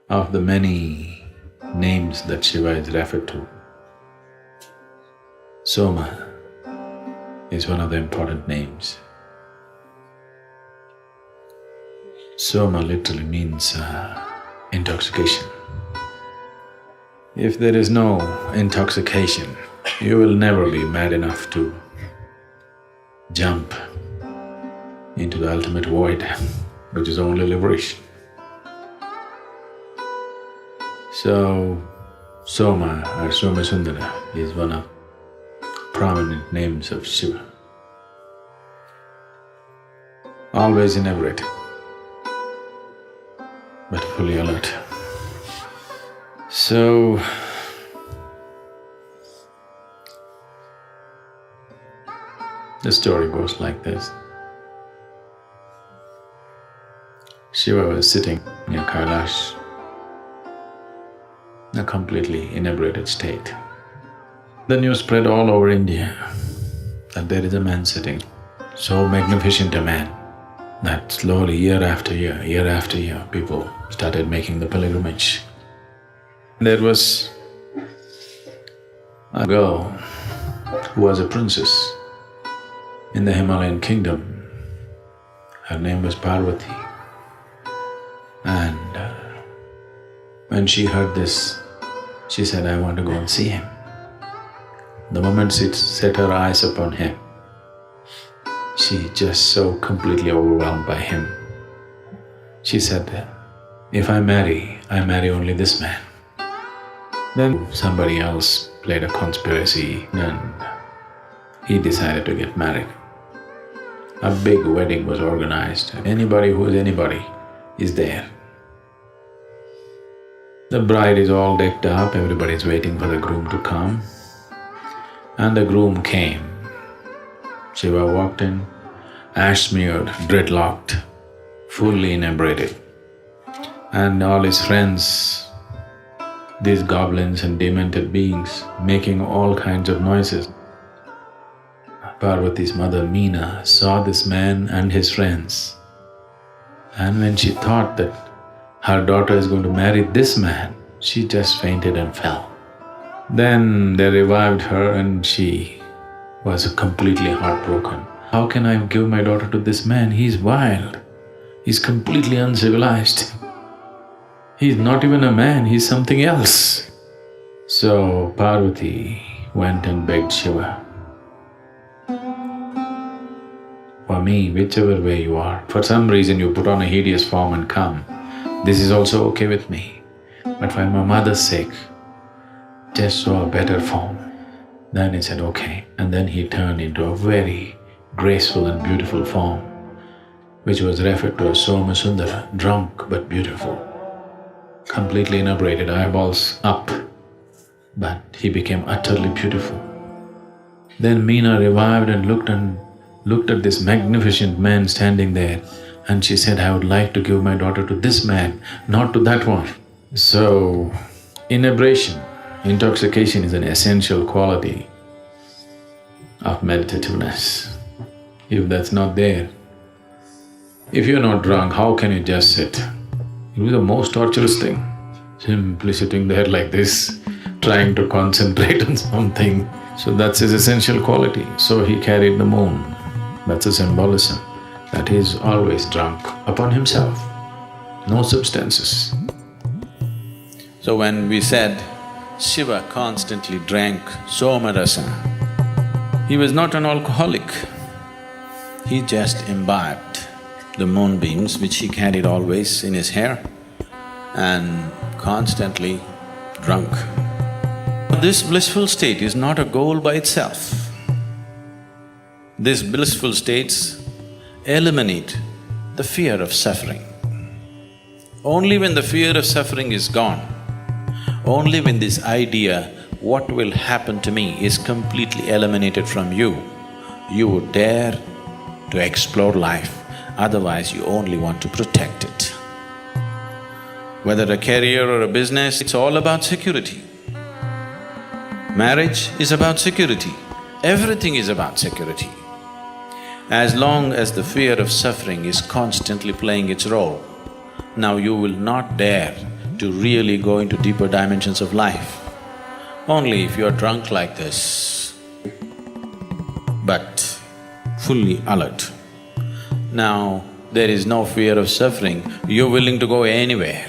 of the many names that Shiva is referred to. Soma is one of the important names. Soma literally means intoxication. If there is no intoxication, you will never be mad enough to jump into the ultimate void, which is only liberation. So, Soma or Somasundara is one of prominent names of Shiva. Always inebriated, but fully alert. So, the story goes like this. Shiva was sitting near Kailash in a completely inebriated state. The news spread all over India that there is a man sitting, so magnificent a man that slowly year after year, people started making the pilgrimage. There was a girl who was a princess in the Himalayan kingdom. Her name was Parvathi. And when she heard this, she said, "I want to go and see him." The moment she set her eyes upon him, she just so completely overwhelmed by him. She said, "If I marry only this man." Then somebody else played a conspiracy and he decided to get married. A big wedding was organized. Anybody who is anybody is there. The bride is all decked up, everybody is waiting for the groom to come. And the groom came. Shiva walked in, ash-smeared, dreadlocked, fully inebriated. And all his friends, these goblins and demented beings, making all kinds of noises. Parvati's mother Meena saw this man and his friends, and when she thought that her daughter is going to marry this man, she just fainted and fell. Then they revived her and she was completely heartbroken. How can I give my daughter to this man? He's wild, he's completely uncivilized. He's not even a man, he's something else. So Parvati went and begged Shiva, "For me, whichever way you are, for some reason you put on a hideous form and come, this is also okay with me. But for my mother's sake, just show a better form." Then he said, "Okay." And then he turned into a very graceful and beautiful form, which was referred to as Somasundara, drunk but beautiful. Completely inebriated, eyeballs up, but he became utterly beautiful. Then Meena revived and looked at this magnificent man standing there, and she said, "I would like to give my daughter to this man, not to that one." So, inebriation, intoxication is an essential quality of meditativeness. If that's not there, if you're not drunk, how can you just sit? It will be the most torturous thing, simply sitting there like this, trying to concentrate on something. So that's his essential quality. So he carried the moon. That's a symbolism, that he is always drunk upon himself, no substances. So when we said Shiva constantly drank Somarasa, he was not an alcoholic. He just imbibed the moonbeams which he carried always in his hair and constantly drunk. This blissful state is not a goal by itself. These blissful states eliminate the fear of suffering. Only when the fear of suffering is gone, only when this idea, what will happen to me, is completely eliminated from you, you would dare to explore life. Otherwise, you only want to protect it. Whether a career or a business, it's all about security. Marriage is about security. Everything is about security. As long as the fear of suffering is constantly playing its role, now you will not dare to really go into deeper dimensions of life. Only if you are drunk like this, but fully alert. Now, there is no fear of suffering, you're willing to go anywhere.